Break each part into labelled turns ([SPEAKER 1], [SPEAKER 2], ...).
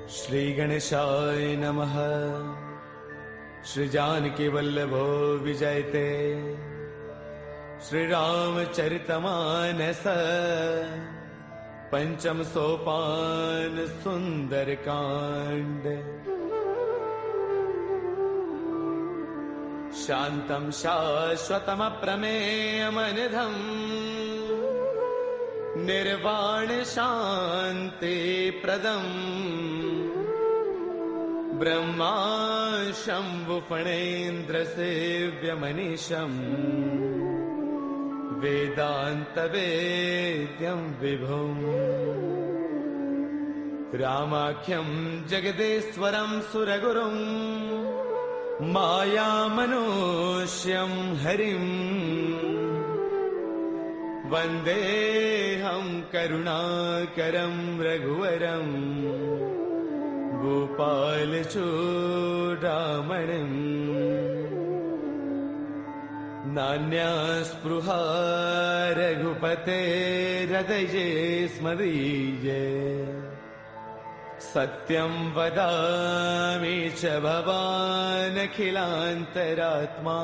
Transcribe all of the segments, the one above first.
[SPEAKER 1] श्री गणेशाय नमः। श्री जानकी वल्लभो विजयते। श्री रामचरितमानस पंचम सोपान सुंदर कांड। शांतं शाश्वतम प्रमेयमनिधम् निर्वाण शांति प्रदम् ब्रह्मा शंभु फणेन्द्र सेव्यमनीशम् वेदांत वेद्यं विभुम् रामाख्यं जगदेश्वरं सुरगुरुं मायामनुष्यं हरिम् वन्देऽहं करुणाकरं रघुवरं गोपालचूडामणिम्। नान्या स्पृहा रघुपतेर्हृदये स्मदीये। सत्यं वदामि च भवानखिलान्तरात्मा।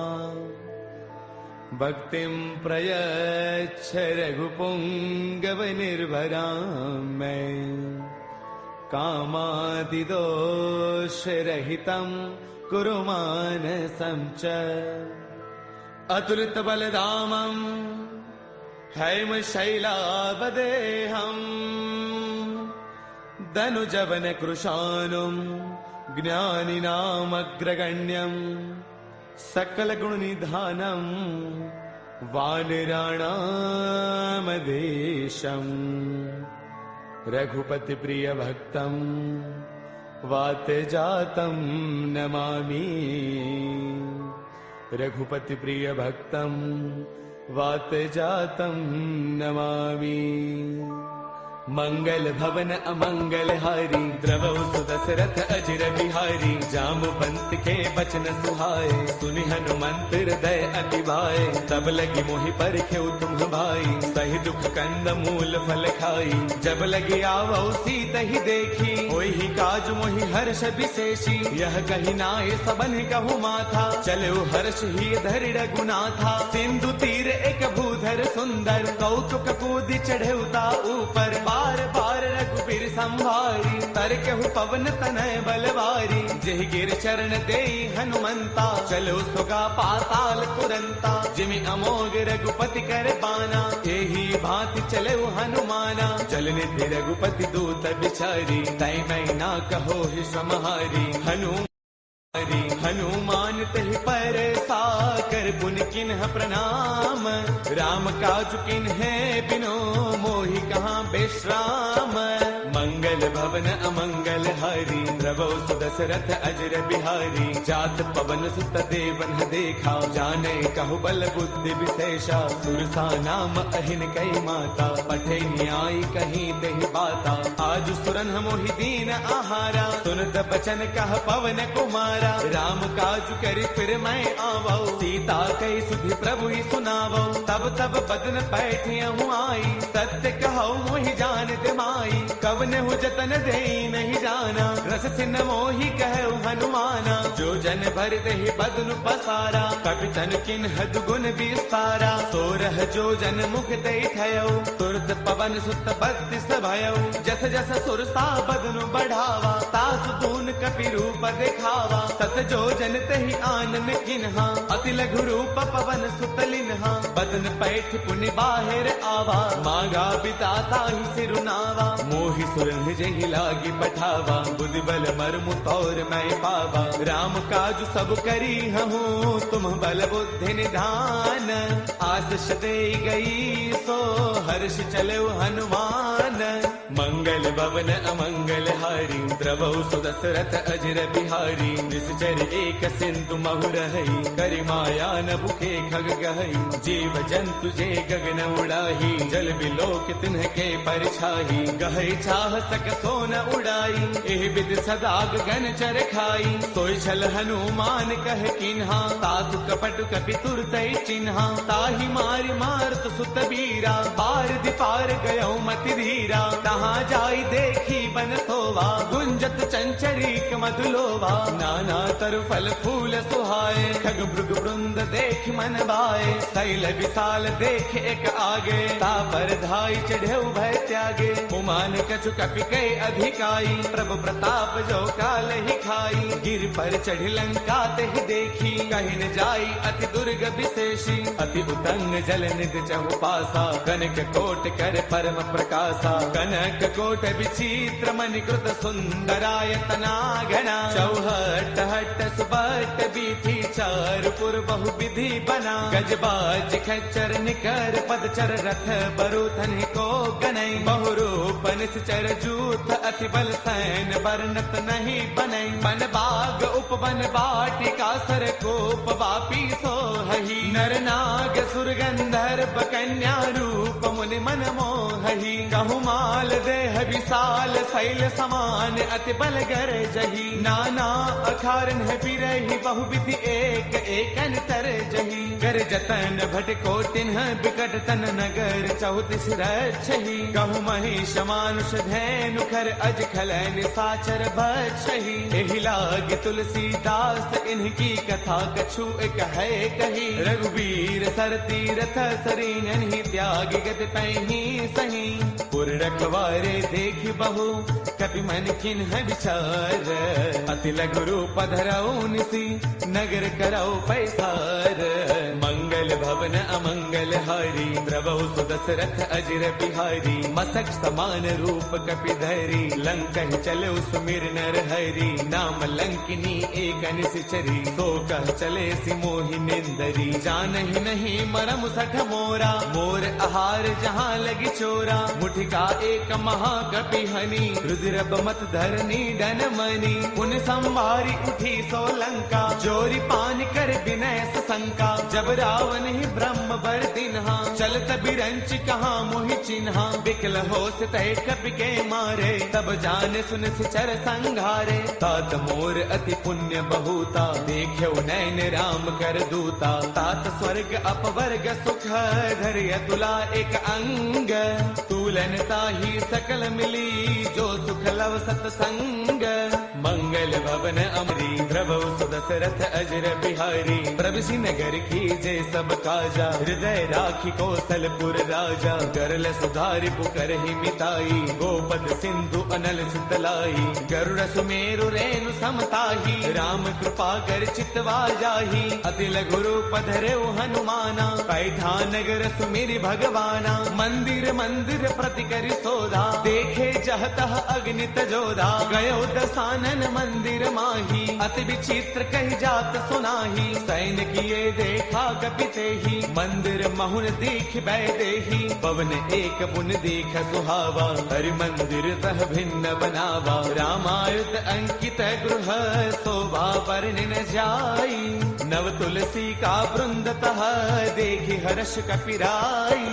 [SPEAKER 1] भक्तिं प्रयच्छ रघुपुङ्गवनिर्भरां मे। कामादिदोषरहितं कुरु मानसं च। अतुलितबलधामं हैमशैलावदेहम् धनुजवनकृशानुं ज्ञानिनामग्रगण्यम् सकलगुणनिधानं वानराणामधीशम्। रघुपतिप्रियभक्तं वातजातं नमामि। रघुपतिप्रियभक्तं वातजातं नमामि। मंगल भवन अमंगल हारी द्रवौ सुदशरथ अजिर बिहारी। जामवंत के बचन सुहाए सुनि हनुमंत हृदय अति भाए। तब लगी मोहि परखेउ तुम भाई सही दुख कंद मूल फल खाई। जब लगी आवौ सीतहि देखी होहि काज मोहि हर्ष विशेषी। यह कही नाय सबन कहु माथा चलो हर्ष ही धरि रघुनाथा। सिंधु तीर एक भूधर सुंदर कौतुक कूदि चढ़ेउता ऊपर। बार बार रघुबीर संभारी तरकहु पवन तनय बलवारी। जेहि गिर चरण देई हनुमंता चलो सुगा पाताल तुरंता। जिमि अमोघ रघुपति कर बाना एही भांति चले हनुमाना। जल निधि रघुपति दूत बिचारी तै मैं ना कहो ही समहारी। हनुमान तहि पर साकर पुन किन्ह प्रणाम। राम काज किन्हे बिनो मोहि कहाँ विश्राम। मंगल भवन अमंगल हारी द्रवौ सुदशरथ अजर बिहारी। जात पवन सुत देवन देखा जाने कहु बल बुद्धि विशेषा। सुरसा नाम अहिन कई माता पठे न्याय कहीं देहि बाता। आज सुरन मोहि दीन आहारा सुनत बचन कह पवन कुमारा। राम काज करि फिर मैं आवौ सीता कई सुधि प्रभु ही सुनावौ। तब तब बदन पैठियहु आई सत्य कहौ मोहि जानत माई। कवन हु जतन देई नहीं जाना रस सिन मोहि कहु हनुमाना। जो जन भर देहि बदनु पसारा कपितन किन्ह दुगुन विस्तारा। सोरह जो जन मुख देई थयौ तुरत पवन सुत बत्तीस भयौ। जस जस सुरसा बदनु बढ़ावा तासु दून कपि रूप दिखावा। सत जो जन तहि आनन किन्हा अति लघु रूप पवन सुत लिन्हा। बदन पैठ पुनि बाहिर आवा मांगा बिताता ही सिरुनावा। मोहि सुरंग जहि लागी पठावा बुद्धि बल मर्मु तौर मैं पावा। राम काज सब करी हूँ तुम बल बुद्धि निधान। आशीष दे गई सो हर्ष चलो हनुमान। मंगल भवन अमंगल हारी द्रवौ सुदशरथ अजर बिहारी निश्चर एक सिंधु महु रही करि माया न भूखे खग गहई जीव जंतु जे गगन उड़ाही जल बिलोक तिन्ह के परछाही गहई चाह सक सोन उड़ाई एह विद सदा गगन चर खाई सोई छल हनुमान कह किन्हा तातु कपट कपि तुरतई चिन्हा ताहि मारि मारत सुत बीरा पार दिपार गयो मति धीरा तहाँ जाई देखी बन थोवा गुंजत चंचरीक मधुलोवा नाना तरु फल फूल सुहाए खग मृग वृंद देख मन भाए शैल विशाल देख एक आगे तापर धाई चढ़े भय त्यागे उमान कछु कपि के अधिकाई प्रभु प्रताप जो काल ही खाई गिर पर चढ़ लंका ते देखी कहीं न जाई अति दुर्ग विशेषी अति उतंग जल निध चहु पासा कनक कोट कर परम प्रकाशा कनक कोट विचित्र मणिकृत सुंदरायतना घना चौहट हट सुबट बीथी चारपुर बहु विधि बना गजबाज खच्चर निकर पदचर रथ बरुथन को गनई बहुरूप निश्चर जूथ अति बल सैन बरनत नहीं बनई बन बाग उपवन बाटिका सर कोप वापी सोहही नर नाग सुर गंधर्व कन्या रूप मुनि मन मोहही कहु माल देह विशाल शैल समान अति बल गर जही नाना अखारन है बिरही बहु विधि एक एकन तर जही कर जतन भटको तिन्ह बिकट तन नगर चौतिस रक्षही कहु महिष मानुष धैनु खर अज खलन साचर बक्षही एहि लाग तुलसीदास इनकी कथा कछु एक है कही रघुवीर सर तीरथ सरीन ही त्याग गत पैही सही पुर रखवारे देख बहु कपि मन किन्ह विचार अति लघु रूप धरऊ निसी नगर करऊ पैसार मंगल भवन अमंगल हारी द्रवहु सुदशरथ अजर बिहारी मसक समान रूप कपि धरी लंका चले सुमिर नर हरि नाम लंकिनी एक निश्चरी सो कह चले सि मोहि निंदरी जानहि नहीं मरम सठ मोरा मोर आहार जहाँ लगी चोरा मुठिका एक महाकपि हनी रुद्र बमत धरनी डन मनी पुन संवारी उठी सो लंका जोरी पान कर विनय शंका जब रावण ही ब्रह्म बर दिन्हा चलत बिरंच कहाँ मोहि चिन्हा बिकल हो तय कपि के मारे तब जान सुन सिचर संघारे तात मोर अति पुण्य बहुता देख्यो नैन राम कर दूता तात स्वर्ग अपवर्ग सुख धर्य तुला एक अंग तूलन ताही सकल मिली जो सुख लव सतसंग मंगल भवन अमरी द्रवहु सुदशरथ अजर बिहारी प्रभुसी नगर की जय सब काजा हृदय राखी कौशलपुर राजा करल सुधारि पुकर ही मिताई गोपद सिंधु अनल सुतलाई गरुड़ सुमेरु रेणु समताही राम कृपा कर चितवा जाही अति लघु रूप धरेउ हनुमाना पैठा नगर सुमिरि भगवाना मंदिर मंदिर प्रति करि सोधा देखे जहतः अग्नित जोधा गयो दसानन मंदिर माही अति विचित्र कही जात सुनाही सैन किए देखा कपिते ही मंदिर महुन दीख बैदेही पवन एक पुन दीख सुहावा हरि मंदिर तह भिन्न बनावा रामायुध अंकित गृह शोभा वर्णि न जाई नव तुलसी का वृंद तह देखी हर्ष कपिराई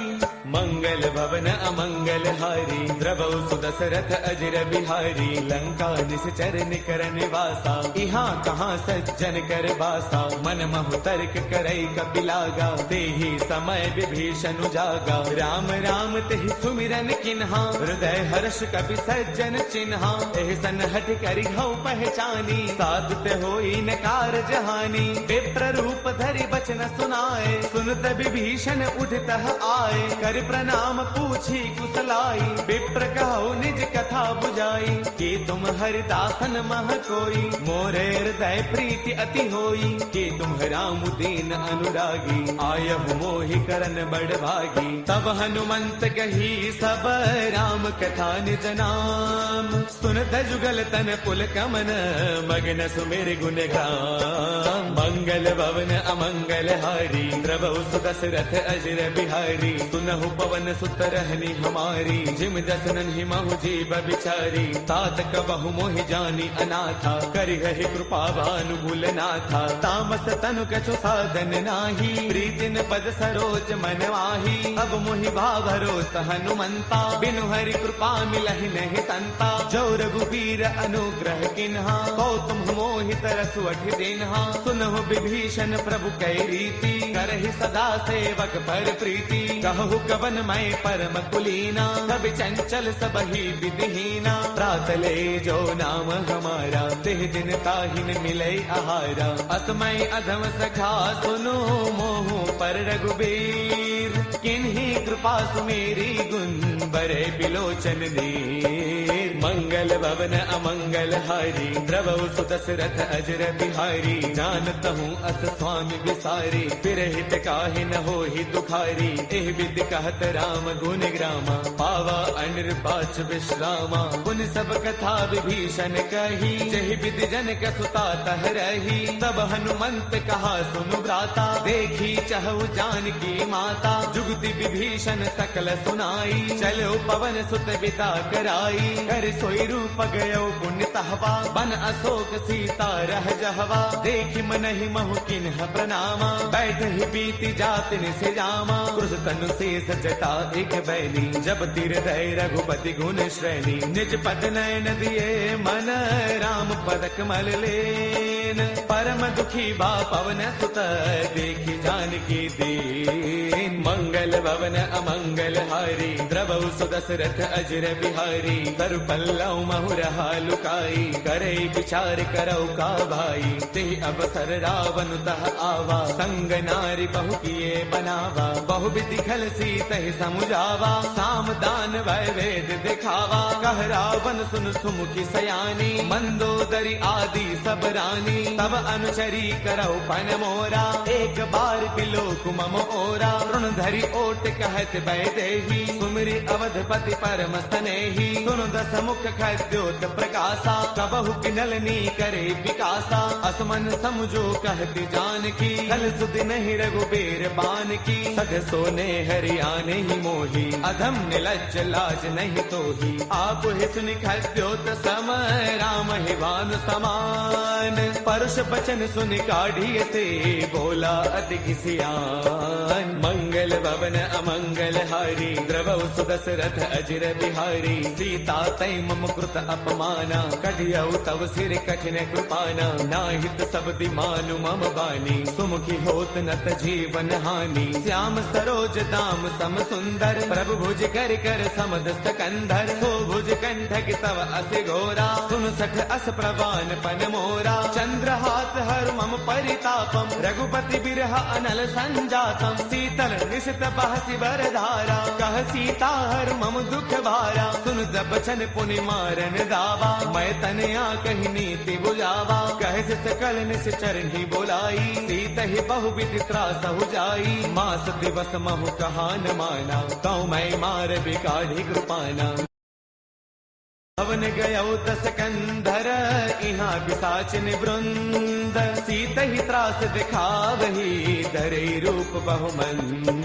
[SPEAKER 1] मंगल भवन अमंगल हारी द्रवहु सुदशरथ अजर बिहारी लंका निश्चर निकर निवासा यहाँ कहाँ सज्जन कर बासा मन महु तर्क करई कपिलागा तेहि समय विभीषण जागा राम राम तेहि सुमिरन किन्हा हृदय हर्ष कपि सज्जन चिन्हा एहि सन हठ करि हऊ पहचानी साधुत होई न कारज हानि विप्र रूप धरि बचन सुनाए सुनत विभीषण उठतः आए कर प्रणाम पूछी कुशलाई विप्र कहो निज कथा बुझाई कि तुम हरिदासन मह कोई मोरे हृदय प्रीति अति होई कि तुम राम दीन अनुरागी आयहु मोहि करन बड़ भागी तब हनुमंत कही सब राम कथा निज नाम सुनत जुगल तन पुल कमन मगन सुमिर गुण गाम मंगल भवन अमंगल हारी द्रवहु सुदशरथ अजर बिहारी सुनहु पवन सुत रहनी हमारी, जिम दसनन ही महु जीव बिचारी। तात कबहु मोहि जानी अनाथा, करि गहि कृपा भानुगुल नाथा। तामस तनु कछु साधन नाही, प्रीतिन पद सरोज मन माही। अब मोहि भावरोत हनुमंता, बिनु हरि कृपा मिलहि नहीं संता। जो रघुबीर अनुग्रह किन्हा, कौतुम मोहि तरसु अठि दिन्हा। सुनहु विभीषण प्रभु कै रीति, करहि सदा सेवक पर प्रीति। कहु कवन मैं परम कुलीना, कवि चंचल सबहि विधिहीना। प्रातले जो नाम हमारा, तिह दिन ताहिन मिलै आहारा। असमय अधम सखा सुनो, मोहु पर रघुबीर। किन्ही कृपा सुमेरी, गुण बरे बिलोचन दीर। मंगल भवन अमंगल हारी, द्रवहु सुदशरथ अजर बिहारी। जानत हूँ अस स्वामी विसारी, फिर हित काहि न होहि दुखारी। एह विधि कहत राम गुण ग्रामा, पावा अनिर्वाच विश्रामा। पुन सब कथा विभीषण कही, जहि विधि जनक सुता तह रही। तब हनुमंत कहा सुनु भ्राता, देखी चहु जानकी माता। जुगति विभीषण सकल सुनाई, चलो पवन सुत बिता कराई। कर सोई रूप गयो पुण्य तहवा, बन अशोक सीता रह जहवा। देखि मनहि महु किन्ह प्रणामा, बैठ ही बीती जात निसे जामा। क्रुश तनु शेष जटा एक बैली, जब तिर दय रघुपति गुण श्रेणी। निज पद नयन दिए मन, राम पद कमल लेन। परम दुखी बा पवन सुत, देखि जानकी दीन। मंगल भवन अमंगल हारी, द्रवहु सुदशरथ अजर बिहारी। तरु पल्लव महु रहा लुकाई, करे विचार करौ का भाई। ते अवसर रावण तह आवा, संग नारी बहु किए बनावा। बहु विधि खल सीतहि समुझावा, साम दान वै वेद दिखावा। कह रावण सुन सुमुखी सयानी, मंदोदरी आदि सब रानी। तब अनुचरी करौ पन मोरा, एक बार बिलोक मम ओरा। तृण धरि ओट कहत वैदेही, सुमिरि अवधपति परम स्नेही। सुन दस मुख खद्योत प्रकाशा, कबहु किनलनी करे विकासा। असमन समझो कहती जानकी, कल सुधि नहीं रघुबीर बान की। सध सोने हरियाने ही मोही, अधम निलज्ज लाज नहीं तोही। आप ही सुनि खद्योत सम, राम ही भानु समान। परुष बचन सुनि काढ़ी से, बोला अति सियान। मंगल भवन अमंगल हारी, द्रवहु सुदशरथ अजर बिहारी। सीता तै मम कृत अपमाना, कढ़ियौ तव सिर कठिन कृपाना। नाहित सब दिमानु मम बानी, सुमुखी होत नत जीवन हानि। श्याम सरोज दाम सम सुंदर, प्रभु भुज कर कर समद सकंधर। सो भुज कंठक तव अस घोरा, सुन सठ अस प्रवान पन मोरा। चंद्रहास हर मम परितापम, रघुपति बिरह अनल संजातम। शीतल निशित बहसि बर धारा, कह सीता हर मम दुख भारा। सुन बचन पुनि मारन दावा, मैं तनया कही नीति बुझावा। कह सकल निस चरणी बोलाई, सीत ही बहु विधि त्रासहु जाई। मास दिवस महु कहा न माना, कौ मैं मार बिकाढ़ी कृपाना। भवन गयो दस कंधर, इहाँ पिशाचिन वृंद। सीत ही त्रास दिखावही, धरे रूप बहुमंद।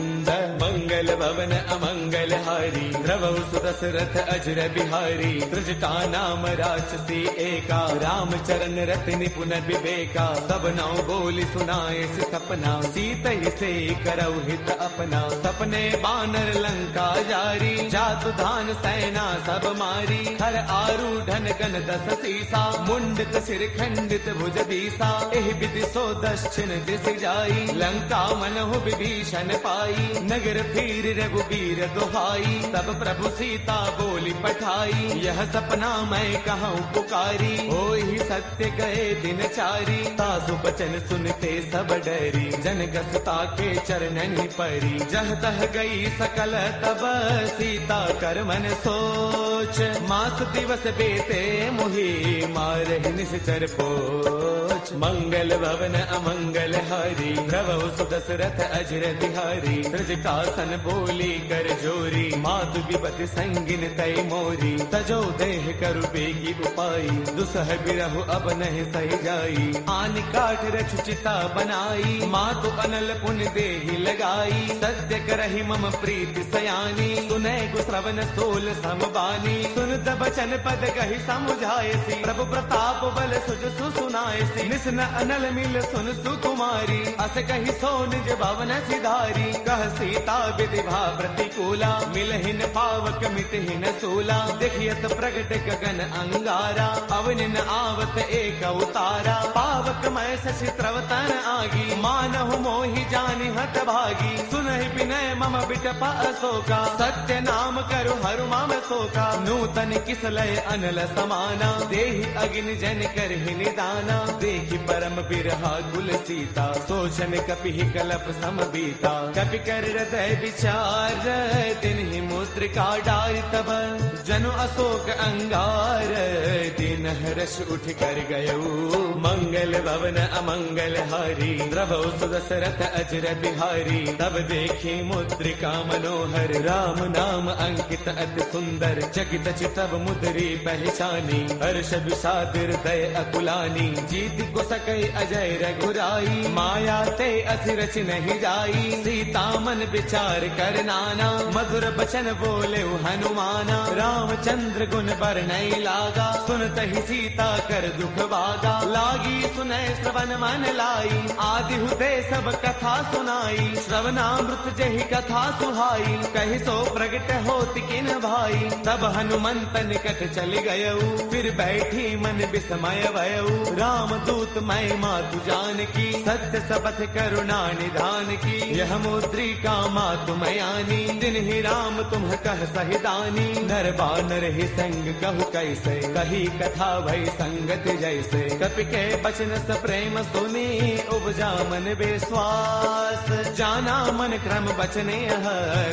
[SPEAKER 1] मंगल भवन अमंगल हारी, द्रवहु सुदशरथ अजर बिहारी। त्रिजटा नाम राक्षसी एका, राम चरण रति निपुण विवेका। सब नौ बोली सुनाए सपना, सीत ही से करौ हित अपना। सपने बानर लंका जारी, जातु धान सेना सब मारी। हर आरूढ़न गण दस सीसा, मुंडित सिर खंडित भुज दीसा। एह विधि सो दक्षिण दिस जाई, लंका मनहु विभीषण पाई। नगर फिर रघुबीर दुहाई, तब प्रभु सीता बोली पठाई। यह सपना मैं कहूँ पुकारी, होई सत्य गए दिन चारी। तासु बचन सुनते सब डरी, जनक सुता के चरणन ही परी। जह तह गई सकल तब, सीता कर मन सोच। मास दिवस बीते मुहि मारहि निश्चर पोच। मंगल भवन अमंगल हारी द्रवहु सुदशरथ अजर बिहारी। त्रिजटासन बोली कर जोरी मातु विपति संगिन तय मोरी। तजो देह करु बेगी उपाई दुसह बिरहु अब नहीं सही जाई। आन काठ रच चिता बनाई मातु अनल पुन देहि लगाई। सत्य करहि मम प्रीति सयानी सुनै गुश्रवण सोल समबानी। सुनत बचन पद कहि समुझायसी प्रभु प्रताप बल सुज सुनायसी। निसन अनल मिल सुन सुकुमारी अस कहि सो निज भवन सिधारी। कह सीता विधि भा प्रतिकूला मिलहिन पावक मिटहिन सूला। देखियत प्रगट गगन अंगारा अवनिन आवत एक अवतारा। पावक मैं शशि त्रवतन आगी मानहु मोहि जानि हत भागी। सुनहि विनय मम बिटप अशोका सत्य नाम करु हरु मम शोका। नूतन किसलय अनल समाना देहि अग्नि जन करहि निदाना। देखि परम बिरहा कुल सीता सोचन कपिहि कलप सम बीता। कपि कर हृदय विचार तिन्हि मुद्रिका डारि तब। जनु अशोक अंगार दिन हर्ष उठ कर गयऊ। मंगल भवन अमंगल हारी द्रवहु सुदशरथ अजर बिहारी। तब देखी मुद्रिका मनोहर राम नाम अंकित अति सुंदर। चकित चितव मुद्री पहचानी हर्ष विषाद हृदय अकुलानी। जीत को सकई अजय रघुराई माया ते अति रच नहीं जाई। सीता मन विचार कर नाना मधुर बचन बोले हनुमाना। रामचंद्र गुण बरनई लागा सुनत ही सीता कर दुख भागा। लागी सुनय श्रवण मन लाई आदि हुते सब कथा सुनाई। श्रवणामृत जहि कथा सुहाई कहि सो प्रगट होत किन भाई। तब हनुमंत निकट चल गयऊ फिर बैठी मन विस्मय भयऊ। राम दूत मैं मातु जान की सत्य सबथ करुणा निधान की। यह मुद्रिका मातु मयानी दिन ही राम तुम कह सहिदानी। नर बानर ही संग कहु कैसे कही कथा भई संगत जैसे। कपि के बचन स प्रेम सुनी उपजा मन विश्वास। जाना मन क्रम बचने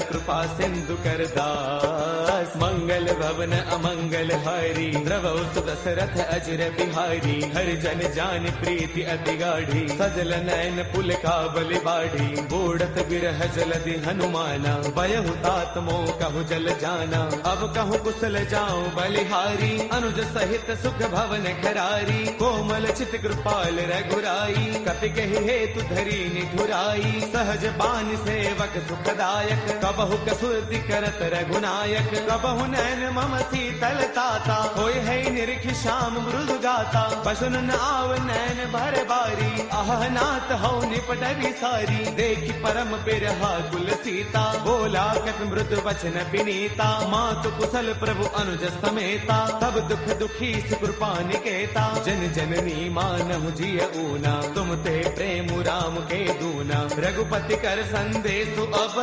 [SPEAKER 1] कृपा सिंधु कर दास। मंगल भवन अमंगल हारी द्रवहु सुदशरथ अजर बिहारी। हरि जन जान प्रीति अति गाढ़ी सजल नयन पुल का बलि बाढ़ी। बूढ़त बिरह जलधि हनुमाना बयहु तात मोह कहु जल जाना। अब कहु कुशल जाऊं बलिहारी अनुज सहित सुख भवन खरारी। कोमल चित कृपाल रघुराई कपि कहि हेतु धरी निठुराई। सहज बान सेवक सुखदायक कबहु कसुरति करत रघुनायक। कबहु नैन मम शीतल ताता होय है निरखि श्याम मृदु गाता। पशुन आव नैन भर बारी आह नाथ हौ निपट विसारी। देखि परम बिरहा कुल सीता बोला कपि मृदु वचन विनीता। मातु कुशल प्रभु अनुज समेता तब दुख दुखी कृपा निकेता। जन जननी मानहु जिय ऊना तुम ते प्रेम राम के दूना। रघुपति कर संदेश अब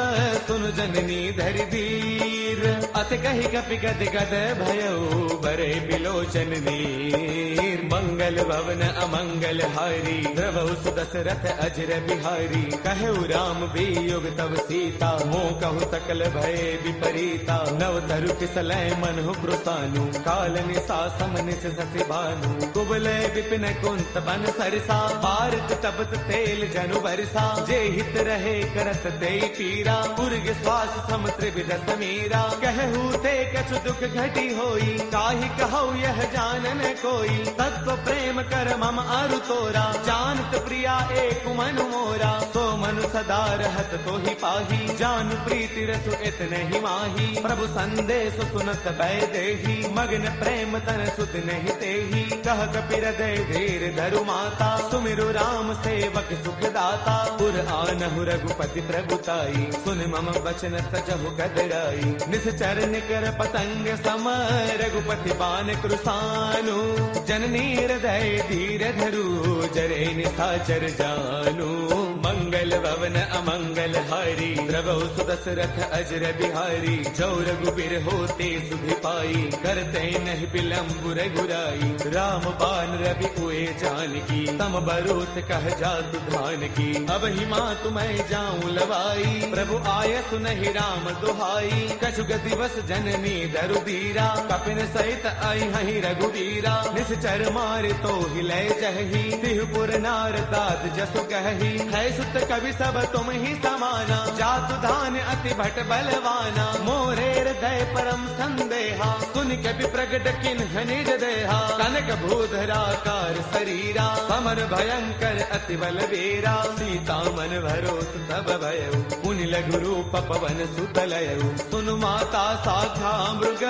[SPEAKER 1] सुन जननी धरि धीर। अत कहि कपि गद गद भयऊ बरे बिलोचन नीर। मंगल भवन अमंगल हारी द्रवहु सुदशरथ अजर बिहारी। कहु राम वियोग तब सीता मोह कहु सकल भय विपरीता। नव तरु किसलय मनहु कृतानु काल निसा समनिस ससि भानु। कुबलय विपिन कुंत बन सरसा भारत तपत तेल जनु बरसा। जे हित रहे करत ते पीरा उर्ग श्वास सम त्रिविध समीरा। कहु ते कछु दुख घटी होई काहि कहु यह जानन कोई। तत्व प्रेम कर मम अरु तोरा जानत प्रिया एक मनु मोरा। सो मनु सदा रहत तो ही पाही जानु प्रीति रसु इतने ही माही। प्रभु संदेश सुनत भय देही मग्न प्रेम तन सुध नहीं तेही। कह कपि हृदय धीर धरु माता सुमिरु राम सेवक सुख दाता। पुर आनहु रघुपति प्रभुताई सुन मम वचन तजहु कदराई। निश्चर निकर पतंग सम रघुपति बान कृसानु। जननी हृदय धीर धरु जरे निशाचर जानू। मंगल भवन अमंगल हारी द्रवहु सुदशरथ अजर बिहारी। जो रघुबीर होते सुधि पाई करते नहीं विलम्ब रघुराई। राम बान रवि उए जानकी, तम बरूत कह जातु धान की। अब ही माँ तुम्हें जाऊं लवाई, प्रभु आय सुनहि राम दुहाई। कछु दिवस जननी दरुदीरा, कपिन सहित आई हहि रघुवीरा। निश्चर मारे तो हिले जही, तिहुपुर नार दाद जसु कही। है सुत कवि सब तुम ही समाना, जातु धान अति भट बलवाना। मोरे हृदय परम संदेहा, सुन कपि प्रगट किन्ह निज देहा। कनक भूधराकार शरीरा, समर भयंकर अति बल वीरा। सीता मन भरोस तब भयउ, मुनि लघु रूप पवन सुत लयउ। सुनु माता साखा मृग,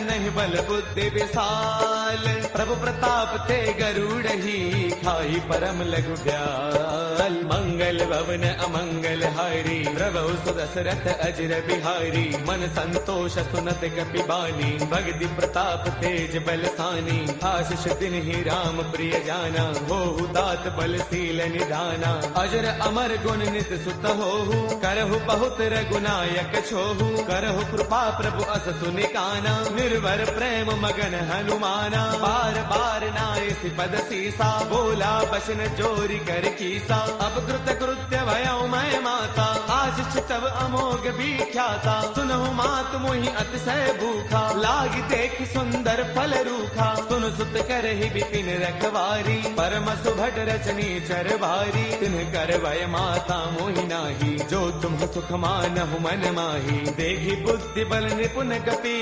[SPEAKER 1] नहीं बल बुद्धि विशाल। प्रभु प्रताप ते गरुड़ही, खाई परम लघु ब्याल। मंगल भवन अमंगल हारी, प्रभु सुदशरथ अजर बिहारी। मन संतोष सुनत कपि बानी, भगति प्रताप तेज बलसानी। आशीष दिन ही राम प्रिय जाना, होहु तात बलशील निधाना। अजर अमर गुण नित सुत होहु, करहु बहुत रघुनायक छोहु। करहु कृपा प्रभु अस सुनिकाना, निर्भर प्रेम मगन हनुमाना। बार बार नाय पद सीसा, बोला बसन जोरी कर कीसा। अब कृत कृत्य भयउ मैं माता, आशीष तब अमोघ विख्याता। सुनहु मात मोहि अतिशय भूखा, लागी देख सुंदर फल रूखा। सुन सुत करहि बिपिन रखवारी, परम सुभट रचनी चर भारी। तिन्ह कर भय माता मोहि नाही, जो तुम सुख मानहु मन माही। देखी बुद्धि बल निपुण गति,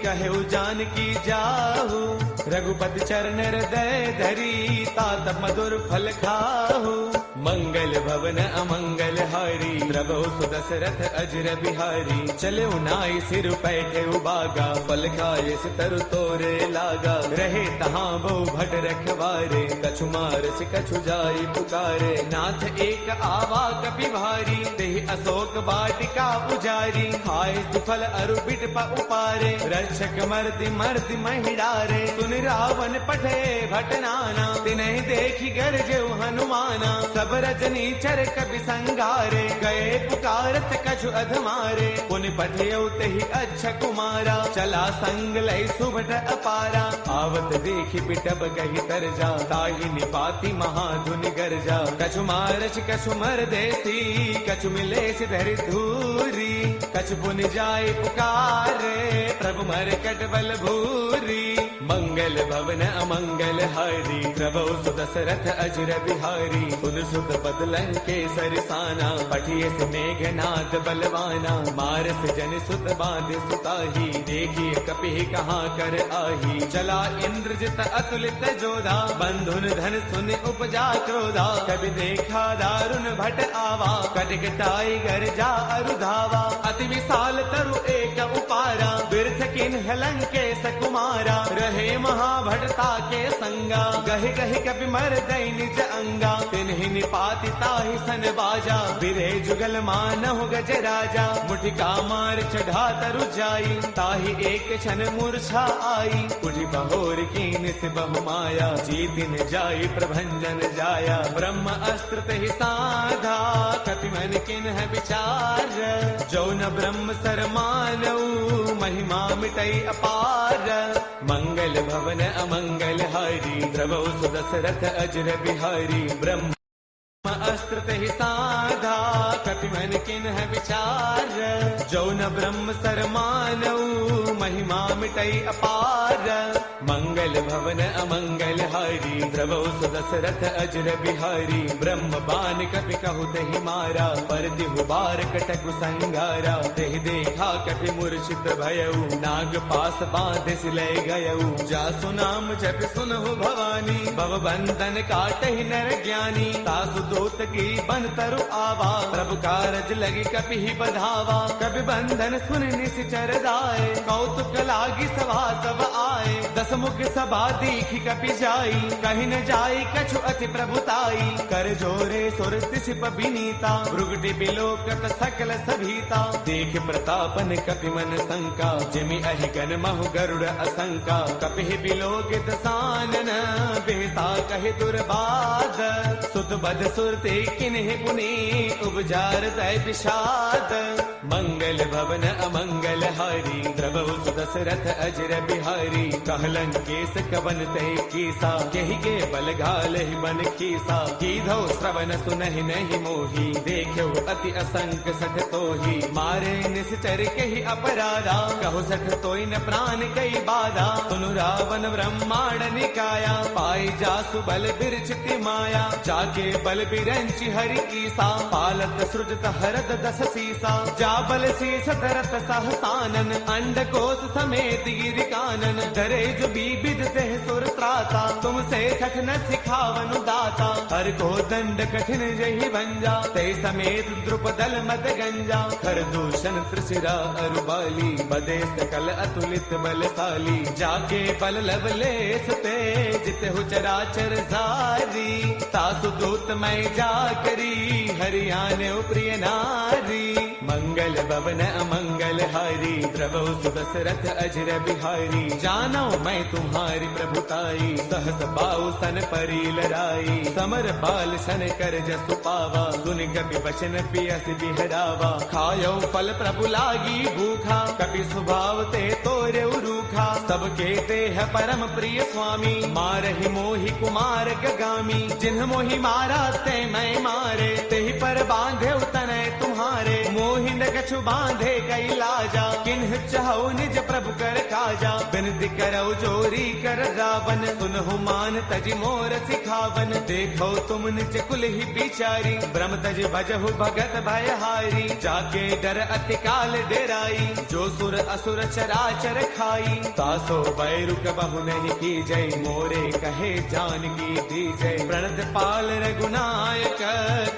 [SPEAKER 1] कहु जानकी जाहु। रघुपति चरण हृदय धरी, तात मधुर फल खाहु। मंगल भवन अमंगल हारी, प्रभु सुदशरथ अजर बिहारी। चले नाई सिर पैठे उबागा, फल खाए तरु तोरे लागा। रहे तहाँ बहु भट रखवारे, कछु मारस कछु जाई पुकारे। नाथ एक आवा कपि भारी, तेहि अशोक वाटिका पुजारी। खाए सुफल अरु बिट उपारे, रक्षक मर्दि मर्दि महिडारे। सुन रावण पठे भटनाना, तिन्हि देखी गरजेउ हनुमाना। सब रजनी चर कपि संगारे, गए पुकारत कछु अधमारे। पुनि पठेउ तेहि अच्छा कुमारा, चला संग लय सुभट अपारा। आवत देखि बिटप कहि तरजा, ताहि निपाति महाधुनि गरजा। कछु मारच कछु मर देसी, कछु मिलेस धरि धूरी। कछु पुनि जाय पुकारे, प्रभु मरकट बल भूरी। मंगल भवन अमंगल हारी, प्रभु सुदशरथ अजर बिहारी। सुन सुत पद लंकेसर साना, पठिए से मेघनाद बलवाना। मारस जन सुत बांध सुताही, देखिए कपि कहाँ कर आही। चला इंद्रजित अतुलित जोधा, बंधुन धन सुन उपजा क्रोधा। कभी देखा दारुण भट आवा, कटक टाइगर जा अरुधावा। अति विशाल तरु एक उपारा, बिरथ किन्ह लंकेश कुमारा। रहे महाभटता के संगा, गहि गहि कपि मर दई निज अंगा। तिन्हि निपाति ताहि सन बाजा, बिरे जुगल मानहु गज राजा। मुठिका मार चढ़ा तरु जाई, ताहि एक क्षण मूर्छा आई। उठि बहोर कीन से बहु माया, जीतिन जाई प्रभंजन जाया। ब्रह्म अस्त्र तेहि साधा, कपि मन किन्ह विचार। जो न ब्रह्म सर मानऊ, महिमा मिटई अपार। मंगल भवन अमंगल हारी, प्रभु सुदशरथ अजर बिहारी। ब्रह्म अस्त्र तेहि साधा, कपि मन किन्ह विचार। जो न ब्रह्म सर मानऊ, महिमा मिटई अपार। मंगल भवन अमंगल हारी, प्रभु सुदशरथ अजर बिहारी। ब्रह्म बान कपि कहु तेहि मारा, पर तिहु बार कटकु संगारा। तेहि देखा कपि मूर्छित भयउ, नाग पास बांधे सिलय गयउ। जासु नाम जपि सुनहु भवानी, भव बंधन काटहि नर ज्ञानी। तासु दूत की बन तरु आवा, प्रभु कारज लगी कपि ही बधावा। कपि बंधन सुन निश्चर दाए, कौतुक लागी सभा सब आए। दस मुख सभा दीखी कपि जाई, कहीं न जाई कछु अति प्रभुताई। कर जोरे सुर तिसिप बिनीता, भृगुटि बिलोकत सकल सभीता। देख प्रतापन कपि मन शंका, जिमि अहि गन महु गरुड़ असंका। कपि बिलोकित सानन बेसा कहे दुर्बाद, सुत बद सुरते किन्हे पुनि उपजार तय विषाद। मंगल भवन अमंगल हारी, द्रवहु सुदशरथ अजर बिहारी। कहलन केस कवन तय कीसा, केहि के बल घाल ही बन कीसा। कीधौ श्रवण सुनहि नहीं मोही, देखो अति असंक सठ तोही। मारे निश्चर केहि अपराधा, कहो सठ तोई न प्राण कई बाधा। सुनु रावण ब्रह्मांड निकाया, पाई जासु बल बिरचिति माया। जाके बल बिरंचि हरि ईसा, पालत सृजत हरद दस सीसा। जा बल शीस धरत सहसानन, अंड कोश समेत गिरि कानन। डरे जो बीबिद देह सुर त्राता, तुमसे सठ न सिखावनु दाता। हर को दंड कठिन जहि भंजा, ते समेत द्रुपदल मद गंजा। खर दूषण त्रिशिरा अरुबाली, बदे सकल अतुलित बलशाली। जाके बल लवलेश ते, जित हो चराचर सारी। तासु दूत मैं जा करी, हरियाणे प्रिय नारी। मंगल भवन अमंगल हारी, द्रवहु सुदशरथ अजर बिहारी। जानो मैं तुम्हारी प्रभुताई, सहस पाऊ सन परी लड़ाई। समर बाल सन कर जसु पावा, सुन कपि वचन पियस बिहरावा। खायो फल प्रभु लागी भूखा, कपि स्वभाव ते तोरे रूखा। सबके ते है परम प्रिय स्वामी, मारहि मोहि कुमार गगामी। जिन्ह मोहि मारा ते मैं मारे, तेहि पर बांधे तनय तुम्हारे। मोहि न कछु बांधे कई लाजा, किन्ह चाहो निज प्रभु कर काजा। बिनती करौ जोरी कर रावण, सुनहु मान तज मोर सिखावन। देखो तुम निज कुल ही बिचारी, ब्रह्म तज भजहु भगत भयहारी। जाके डर अति काल डेराई, जो सुर असुर चराचर खाई। तासो बैरु कबहु नहीं की जय, मोरे कहे जानकी दी जय। प्रणत पाल रघुनायक,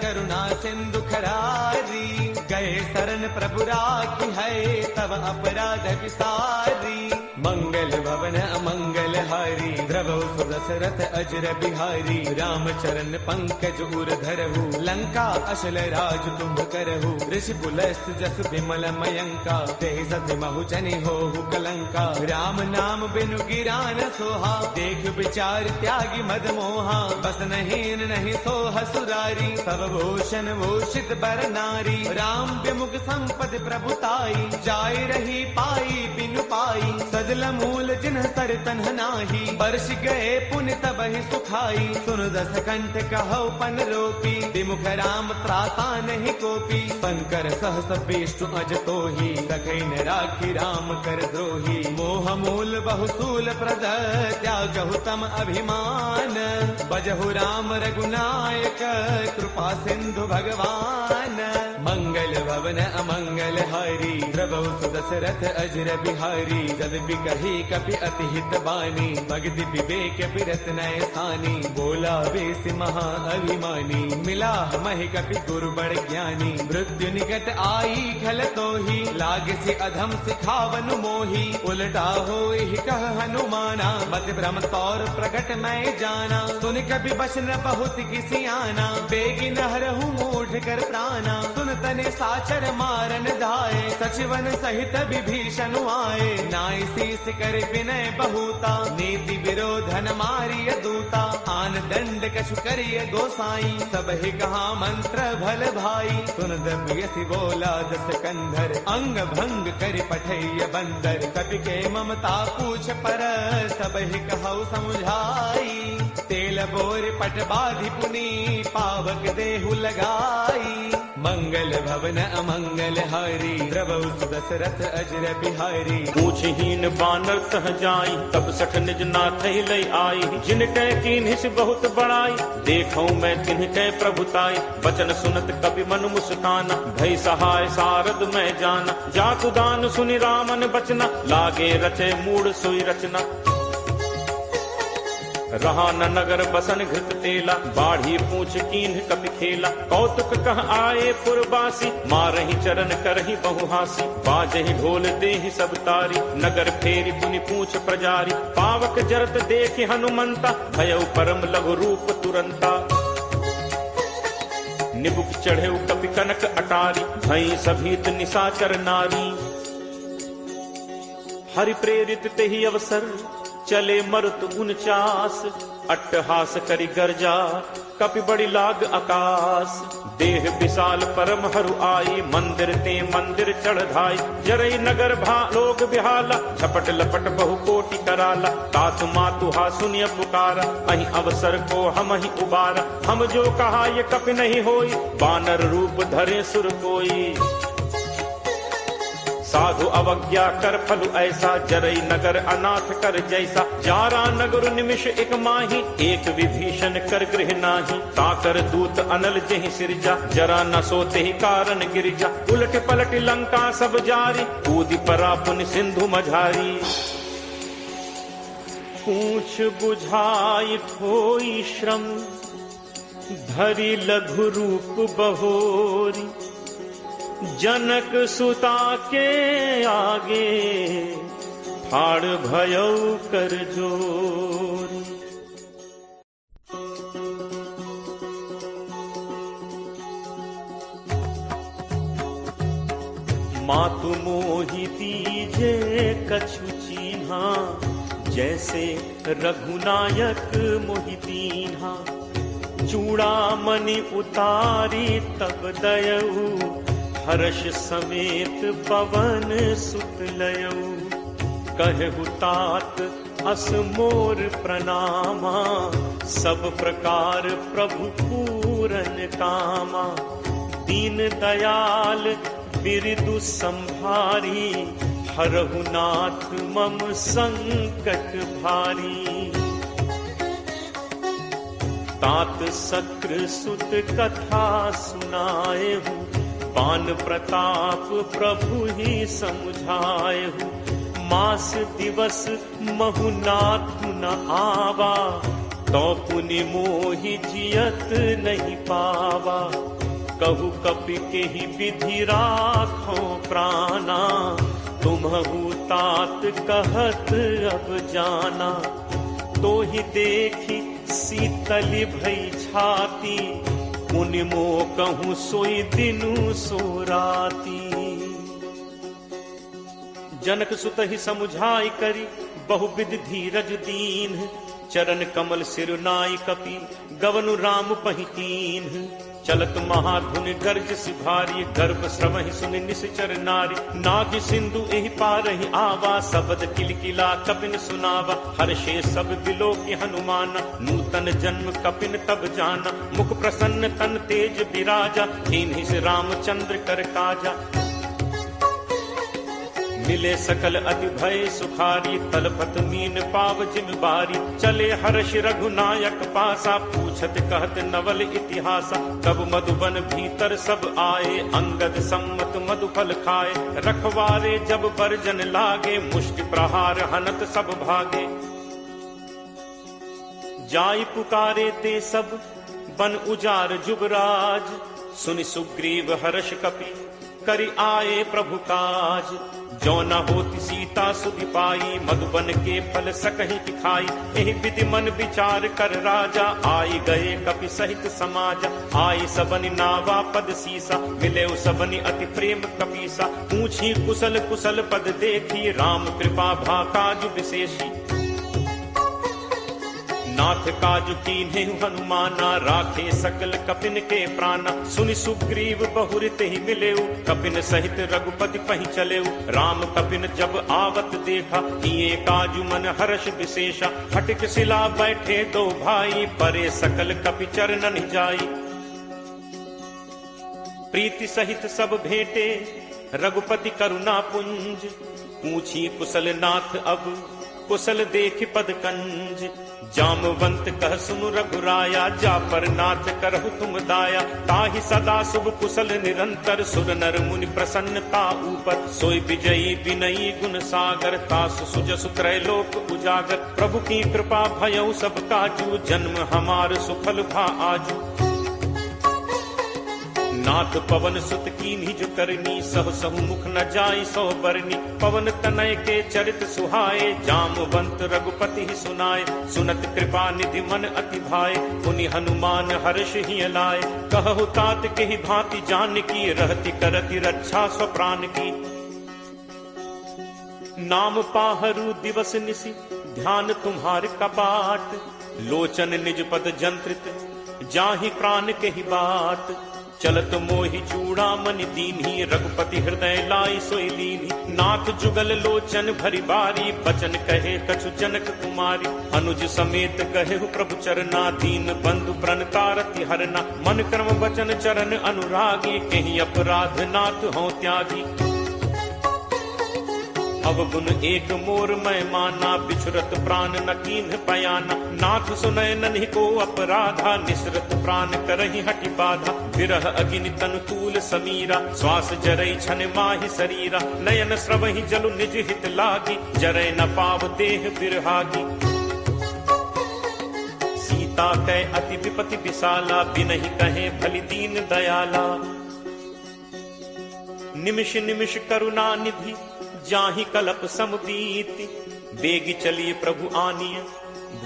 [SPEAKER 1] करुणा सिंधु खरारी। गए शरण प्रभु राखी है, तब अपराध विसारी। मंगल भवन अमंगल हारी, द्रवहु सुदशरथ अजर बिहारी। राम चरण पंकज उर धरहु, लंका अशल राज तुम करहु। ऋषि पुलस्त जस विमल मयंका, ते सति महु जनि होहु कलंका। राम नाम बिनु गिरा न सोहा, देख विचार त्यागी मद मोहा। बस नहीं नहीं सोह सुरारी, सब भूषण भूषित बर नारी। राम विमुख संपद प्रभुताई, जाय रही पाई बिनु पाई। सजल मूल जिन्ह सर तन्ह नाही, बरस गए पुण्य तबहि सुखाई। सुन दस कंठ कहो पन रोपी, विमुख राम त्राता नहीं कोपी। शंकर सहस विष्णु अज तोही, सखै न राखी राम कर द्रोही। मोह मूल बहुसूल प्रद, त्यागहु तम अभिमान। बजहु राम रघुनायक, कृपा सिंधु भगवान। मंगल भवन अमंगल हारी, द्रवहु सुदशरथ अजर बिहारी। जद बिकहि कपि अति हित बानी, भगति विवेक बिरत नय सानी। बोला बेस महा अभिमानी, मिला महि कपि गुरु बड़ ज्ञानी। मृत्यु निकट आई खल तोही, लाग से अधम सिखावनु मोही। उलटा होहि कह हनुमाना, मत भ्रम तौर प्रगट मैं जाना। सुन कपि बचन बहुत किसी आना, बेगी नहरहु मूढ़ कर प्राणा। सुन तने साचर मारन धाये, सचिवन सहित विभीषण आए। नाई शीस कर विनय बहुता, नीति विरोधन मारिय दूता। आन दंड कछु करिय गोसाई, सब ही कहा मंत्र भल भाई। सुन दमयसि बोला दस कंधर, अंग भंग कर पठैय बंदर। कपि के ममता पूछ पर, सब ही कहु समुझाई। तेल बोर पट बाधि पुनी, पावक देहु लगाई। मंगल भवन अमंगल हारी, द्रवहु सुदशरथ अजर बिहारी।
[SPEAKER 2] पूछहीन बानर तह जाई, तब सठ निज नाथ लय आई। जिन कै कीन्हिस बहुत बड़ाई, देखौ मैं तिन्ह कै प्रभुताई। बचन सुनत कपि मन मुस्काना, भय सहाय सारद मैं जाना। जाकु दान सुनि रामन बचना, लागे रचे मूढ़ सोई रचना। रहा न नगर बसन घृत तेला, बाढ़ी पूछ कीन्ह कपि खेला। कौतुक कह आए पुरबासी, मारहि चरण करहि बहुहासी। बाजहि ढोल देहि सब तारी, नगर फेरी पुनि पूछ प्रजारी। पावक जरत देखि हनुमंता, भयउ परम लघु रूप तुरंता। निबुक चढ़े कपि कनक अटारी, भई सभीत निशाचर नारी। हरि प्रेरित तेहि अवसर, चले मरुत 49 अट्टहास करि गर्जा कपि बड़ी लाग आकाश देह विशाल परम हरु आई मंदिर ते मंदिर चढ़ाई जरई नगर भा लोग बिहाला झपट लपट बहु कोटि कराला तातु मातु हा सुनिय पुकारा अहि अवसर को हम ही उबारा हम जो कहा ये कपि नहीं होई बानर रूप धरे सुर कोई साधु अवज्ञा कर फलु ऐसा जरई नगर अनाथ कर जैसा जारा नगर निमिष एक माही एक विभीषण कर गृह नाही ताकर दूत अनल जहि सिरजा जरा न सोते ही कारण गिरिजा उलट पलट लंका सब जारी कूदी परा पुन सिंधु मझारी पूछ बुझाई खोई श्रम धरि लघु रूप बहोरी जनक सुता के आगे फाड़ भयौ कर जोरी। मातु मोहि दीजे कछु चीन्हा जैसे रघुनायक मोहि दीन्हा चूड़ामणि उतारी तब दयऊ हर्ष समेत पवन सुत लयऊ कहु तात अस मोर प्रणामा सब प्रकार प्रभु पूरन कामा दीन दयाल बिरदु संभारी हरहु नाथ मम संकट भारी तात सक्र सुत कथा सुनाए हूँ पान प्रताप प्रभु ही समझाए हूँ मास दिवस महुनाथ न आवा तो पुनि मोहि जियत नहीं पावा कहु कपि के ही विधि राखो प्राणा तुम्हु तात कहत अब जाना तो ही देखी शीतल भई छाती मुनि मो कहूँ सोई दिनु सो राती जनक सुत ही समुझाई करी बहुविध धीरज दीन चरण कमल सिरुनाई कपि गवनु राम पहितीन चलत महाधुन गर्ज सिभारी गर्भ श्रवहि सुनि निश्चर नारी नाग सिंधु एहि पारहि आवा सबद किलकिला कपिन सुनावा हर्षे सब बिलो की हनुमाना नूतन जन्म कपिन तब जाना मुख प्रसन्न तन तेज विराजा दीन्हि से रामचंद्र कर काजा मिले सकल अति भय सुखारी तलपत मीन पाव जिम बारी चले हर्ष रघुनायक पासा पूछत कहत नवल इतिहासा तब मधुबन भीतर सब आए अंगद सम्मत मधुफल खाए रखवारे जब बरजन लागे मुष्टि प्रहार हनत सब भागे जाई पुकारे ते सब बन उजार जुबराज सुनि सुग्रीव हर्ष कपि करि आए प्रभु काज जो न होती सीता सुधि पाई मधुबन के फल सकहि खाई एहि विधि मन विचार कर राजा आई गए कपि सहित समाज आई सबनि नावा पद सीसा मिले सबनि अति प्रेम कपीसा पूछी कुशल कुशल पद देखी राम कृपा भा काज विशेषी नाथ काज कीन्हे हनुमाना राखे सकल कपिन के प्राणा सुनि सुग्रीव बहुरित ही मिलेऊ कपिन सहित रघुपति पहि चलेऊ राम कपिन जब आवत देखा किए काजु मन हर्ष विशेषा हटिक सिला बैठे दो भाई परे सकल कपि चरणन जाई प्रीति सहित सब भेंटे रघुपति करुणा पुंज पूछी कुशल नाथ अब कुशल देख पद कंज जामवंत कह सुनु रघुराया जा पर नाथ करहु तुम दाया ताहि सदा शुभ कुशल निरंतर सुर नर मुनि प्रसन्नता ऊपर सोई विजयी विनयी गुण सागर तासु सुजसु त्रैलोक उजागर प्रभु की कृपा भयउ सब काजू जन्म हमार सुफल भा आजू नाथ पवन सुत कीन्ही जो करनी सह सहु मुख न जाई सो बरनी पवन तनय के चरित सुहाए जामवंत रघुपति ही सुनाए सुनत कृपा निधि मन अति भाए पुनि हनुमान हर्ष ही लाए कहु तात के ही भांति जान की रहती करती रक्षा स्वप्राण की नाम पाहरू दिवस निसी ध्यान तुम्हार कपाट, लोचन निज पद जंत्रित, जाहि प्राण के ही बात। चलत मोहि चूड़ामणि दीन्ही, रघुपति हृदय लाई सोई लीन्ही। नाथ जुगल लोचन भरी बारी, बचन कहे कछु जनक कुमारी। अनुज समेत कहे प्रभु चरना, दीन बंधु प्रण तारति हरना। मन कर्म वचन चरण अनुरागी, कहीं अपराध नाथ हो त्यागी। अवगुण एक मोर मैं माना, बिछुरत प्राण न कीन्ह पयाना। नाथ सुनय नन्हि को अपराधा, निसरत प्राण करहि हटि बाधा। विरह अग्नि तनु तूल समीरा, श्वास जरई छन माहि शरीरा। नयन स्रवहि जलु निज हित लागी, जरय न पाव देह बिरहागी। सीता कै अति विपति विशाला, बिनहि कहे भलि दीन दयाला। निमिष निमिष करुणा निधि, जाहि कलप समबीति। बेगी चलिए प्रभु आनिय,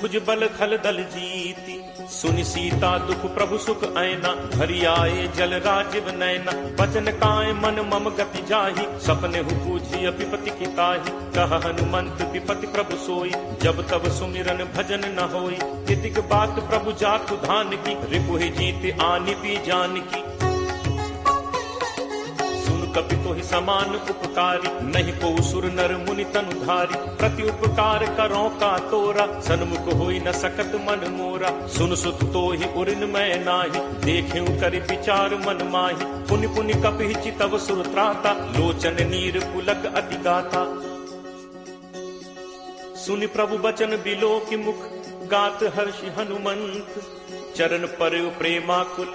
[SPEAKER 2] भुज बल खल दल जीति। सुनि सीता दुख प्रभु सुख ऐना, भरी आए जल राजीव नैना। बचन काय मन मम गति जाहि, सपने हु पूछी विपति की ताहि। कह हनुमंत विपति प्रभु सोई, जब तब सुमिरन भजन न होई। तितिक बात प्रभु जातु धान की, रिपुहि जीत आनि पी जान की। कपि तोहि समान उपकारी, नहीं को सुर नर मुनि तनुधारी। प्रति उपकार करो का तोरा, सन्मुख होई न सकत मन मोरा। सुन सुत तोहि उरिन मैं नाही, देखिउ करि विचार मन माही। पुनि पुनि कपि चितव सुर त्राता, लोचन नीर पुलक अति गाता। सुनि प्रभु बचन बिलो की मुख, गात हर्षि हनुमंत। चरण पर प्रेमाकुल,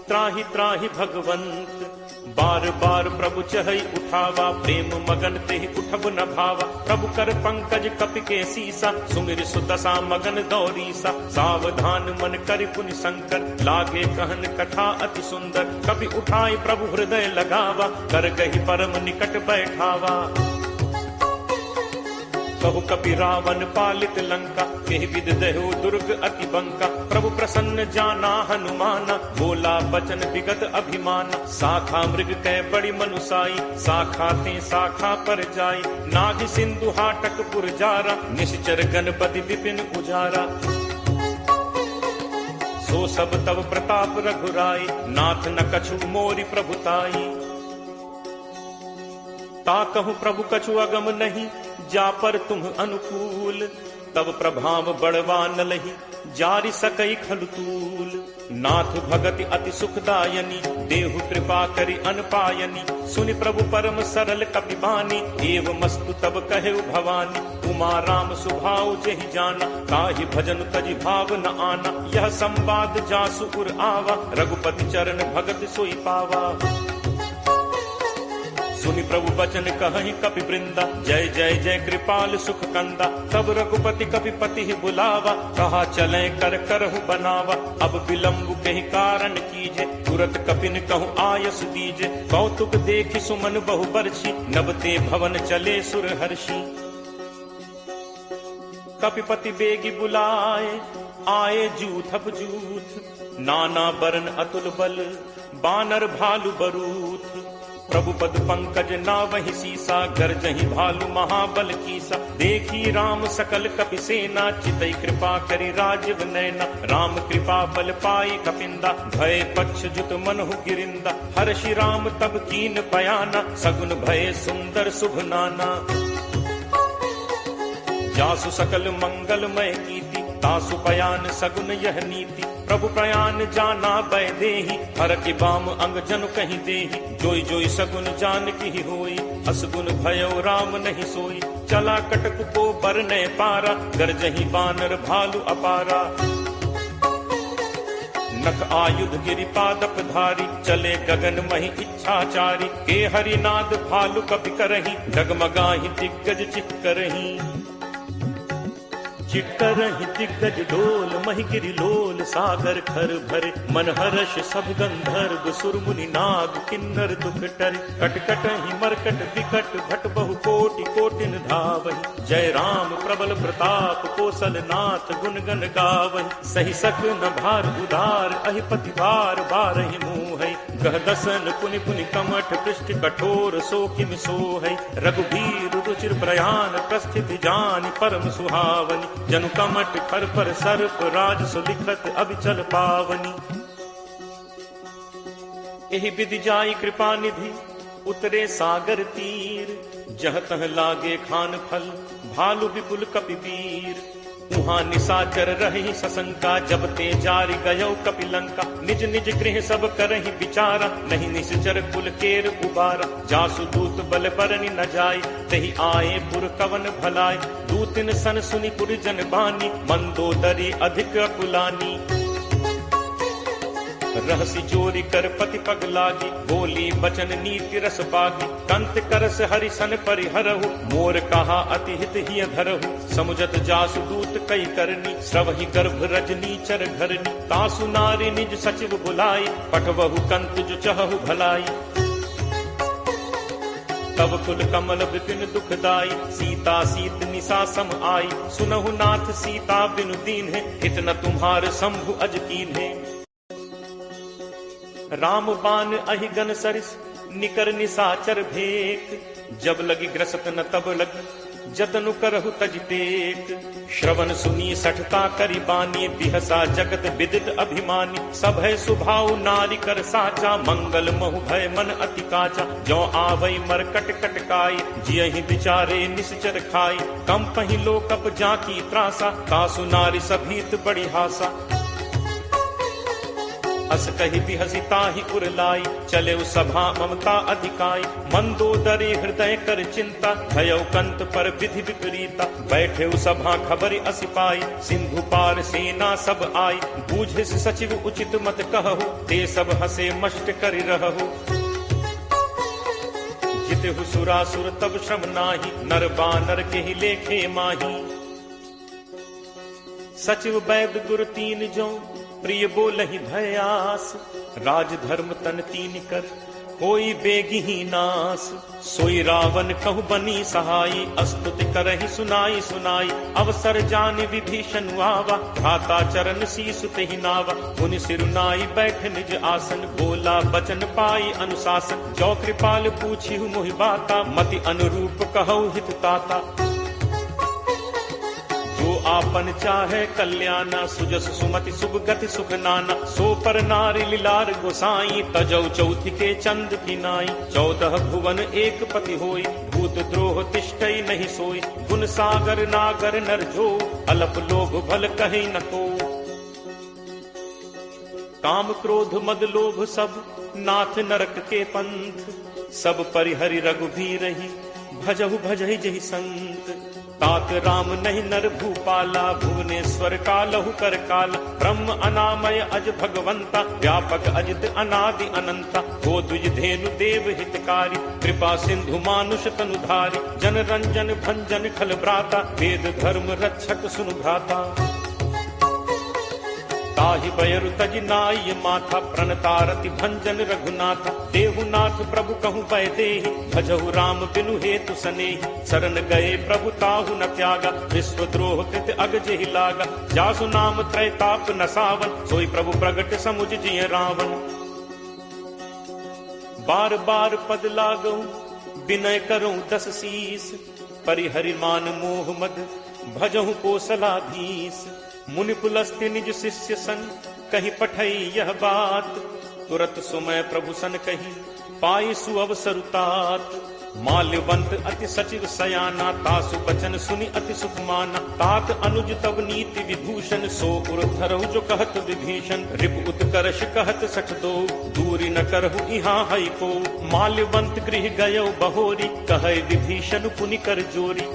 [SPEAKER 2] त्राहि त्राहि भगवंत। बार बार प्रभु चहई उठावा, प्रेम मगन तेहि उठब न भावा। प्रभु कर पंकज कपि के सीसा, सुमिर सुदशा मगन दौरीसा। सावधान मन करि पुनि शंकर, लागे कहन कथा अति सुंदर। कपि उठाई प्रभु हृदय लगावा, कर गहि परम निकट बैठावा। कहु कपि रावण पालित लंका, केहि विद दहु दुर्ग अति बंका। प्रभु प्रसन्न जाना हनुमाना, बोला बचन विगत अभिमाना। शाखा मृग कै बड़ी मनुसाई, शाखा ते शाखा पर जाई। नाग सिंधु हाटक पुर जारा, निश्चर गणपति विपिन उजारा। सो सब तब प्रताप रघुराई, नाथ न कछु मोरि प्रभुताई। ताकहु प्रभु कछु अगम नहीं, जा पर तुम अनुकूल। तब प्रभाव बड़वा न लही, जारि सकई खलुतूल। नाथ भगति अति सुखदायनी, देहु कृपा करि अनपायनी। सुनि प्रभु परम सरल कपि बानी, एव मस्तु तब कहेउ भवानी। उमा राम सुभाउ जेहि जाना, ताहि भजन तजि भाव न आना। यह संवाद जासु उर आवा, रघुपति चरण भगत सोई पावा। सुनि प्रभु बचन कहहि कपि वृंदा, जय जय जय कृपाल सुख कंदा। तब रघुपति कपि पति बुलावा, कहा चले कर करहु बनावा। अब विलंब कहि कारण कीजे, तुरत कपिन कहु आयस दीजे। कौतुक देखि सुमन बहु बरछी, नबते भवन चले सुर हर्षि। कपिपति बेगी बुलाए, आए जूथप जूथ। नाना बरन अतुल बल, बानर भालु बरूथ। प्रभु पद पंकज नावहि सीसा, गर्जहि भालु महाबल कीसा। देखी राम सकल कपि सेना, चितई कृपा करि राजीव नैना। राम कृपा बल पाई कपिंदा, भय पक्ष जुत मनहु गिरिंदा। हर्षि राम तब कीन बयाना, सगुन भय सुंदर शुभ नाना। जासु सकल मंगलमय कीर्ति, तासु पयान सगुन यह नीति। प्रभु प्रयान जाना बै देहि, हर के बाम अंग जनु कहीं देहि। जोई जोई सगुन जान की होई, असगुन भयो राम नहीं सोई। चला कटक को बरने पारा, गरजहि बानर भालु अपारा। नख आयुध गिरि पादप धारी, चले गगन महि इच्छाचारी। के हरिनाद भालु कपि करहि, डगमगाहि दिग्गज चित करहि। चिटकरहि दिग्गज डोल महिगिरि लोल सागर खर भरे मन हर्ष सब गंधर्व सुरमुनि नाग किन्नर दुख टरे कटकटहि मरकट विकट भट बहु कोटि कोटिन धावहि जय राम प्रबल प्रताप कौशल नाथ गुण गण गावहि सही सक न भार उदार अहिपति भार बारहि मुहै गह दसन पुनि पुनि कमठ पृष्ठ कठोर सो किम सोहै रघुबीर रुचिर प्रयाण प्रस्थित जानि परम सुहावनि जनु कमठ खर पर सर्प राज सुलिखत अभिचल पावनी एहि विधि जाई कृपा निधि उतरे सागर तीर जह तह लागे खान फल भालु विपुल कपिवीर उहाँ निशाचर रही सशंका जब ते जारि गयो कपिलंका निज निज गृह सब करहि विचारा नहीं निश्चर कुल केर उबारा जासु दूत बल बरनि न जाय तहि आए पुर कवन भलाय दूतिन सन सुनि पुर जन बानी मंदोदरी अधिक अकुलानी रहसी जोरी कर पति पग लागी बोली बचन नीति रस पागी कंत करस हरिसन परिहरहु मोर कहा अति हित ही धरहु समुझत जासु दूत कई करनी श्रवहि गर्भ रजनी चर घरनी तासु नारी निज सचिव बुलाई पठवहु कंत जो चहु भलाई तब कुल कमल विपिन दुखदाई सीता सीत निशा सम आई सुनहु नाथ सीता बिनु दीन है इतना तुम्हार शंभु अज कीन है राम बान अहि गन सरिस निकर निसाचर भेक जब लगी ग्रसत न तब लगी जतनु करहु तज टेक श्रवण सुनी सठता करी बानी बिहसा जगत विदित अभिमानी सब है सुभाव नारी कर साचा मंगल महु भय मन अति काचा जो आवई मर कट कटकाई जियहि बिचारे निश्चर खाई कम पही लोकप जाकी त्रासा तासु नारी सभीत बड़ी हासा अस कही बिहसी ताहि उरलाई चले सभा ममता अधिकाई मंदोदरी हृदय कर चिंता भयउ कंत पर विधि विपरीता बैठे सभा खबरि असिपाई सिंधु पार सेना सब आई बूझे सचिव उचित मत कहु ते सब हसे मष्ट करि रहु जितहु सुरासुर तब श्रम नाही नर बानर के ही लेखे माही सचिव वैद गुरु तीन जो प्रिय बोलहि भयास राज धर्म तन तीन कर कोई बेगी ही नास सोई रावण कहु बनी सहाई अस्तुति करहि सुनाई सुनाई अवसर जान विभीषण आवा भ्राता चरण शीसु तेहि नावा मुनि सिरुनाई बैठ निज आसन बोला बचन पाई अनुशासन जो कृपाल पूछी मोहि बाता मति अनुरूप कहु हित ताता जो आपन चाहे कल्याणा सुजस सुमति शुभ गति सुख नाना सो पर नारी लीलार गोसाई तजौ चौथि के चंद की नाई 14 भुवन एक पति होई भूत द्रोह तिष्ठई नहीं सोई गुण सागर नागर नर जो अलप लोभ भल कहीं न को काम क्रोध मद लोभ सब नाथ नरक के पंथ सब परिहरि रघुबीर ही भजहु भजहि जहि संत तात राम नहीं नर भूपाला भुवनेश्वर कालहु कर काल ब्रह्म अनामय अज भगवंता व्यापक अजित अनादि अनंता गो द्विज धेनु देव हितकारी कृपा सिंधु मानुष तनुधारी जन रंजन भंजन खल भ्राता वेद धर्म रक्षक सुनु भ्राता ताहि बयरु तज नाई माथा प्रणतारति भंजन रघुनाथा देहुनाथ प्रभु कहु पै देहि भजहु राम बिनु हेतु सनेहि शरण गए प्रभु ताहु न त्यागा विश्व द्रोह कृत अग जेहि लागा जासु नाम त्रैताप न सावन सोई प्रभु प्रगट समुझ जिय रावण बार बार पद लागऊ विनय करऊं 10 शीस परिहरि मान मोह मद भजहु कोसलाधीश मुनि पुलस्त्य निज शिष्य सन कही पठई यह बात तुरत सुमय प्रभु सन कही पाई सुअवसर तात माल्यवंत अति सचिव सयाना तासु बचन सुनि अति सुख माना तात अनुज तब नीति विभूषण सो उर धरहु जो कहत विभीषण रिप उत्कर्ष कहत सठ दो दूरी न करहु इहाँ हई को माल्यवंत गृह गयो बहोरी कहै विभीषण पुनि कर जोरी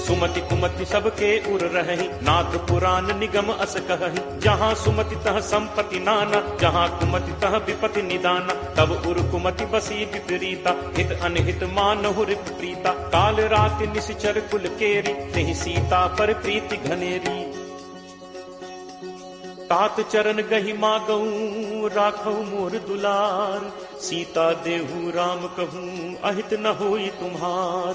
[SPEAKER 2] सुमति कुमति सबके उर रही, नाथ पुराण निगम अस कहहि। जहाँ सुमति तह संपत्ति नाना, जहाँ कुमति तह विपति निदाना। तब उर कुमति बसी विपरीता, हित अनहित मानहु रिप प्रीता। काल राति निश्चर कुल केरी, तेहि सीता पर प्रीति घनेरी। तात चरण गहि मागऊ, राखऊ मोर दुलार। सीता देहु राम कहूँ, अहित न होई तुम्हार।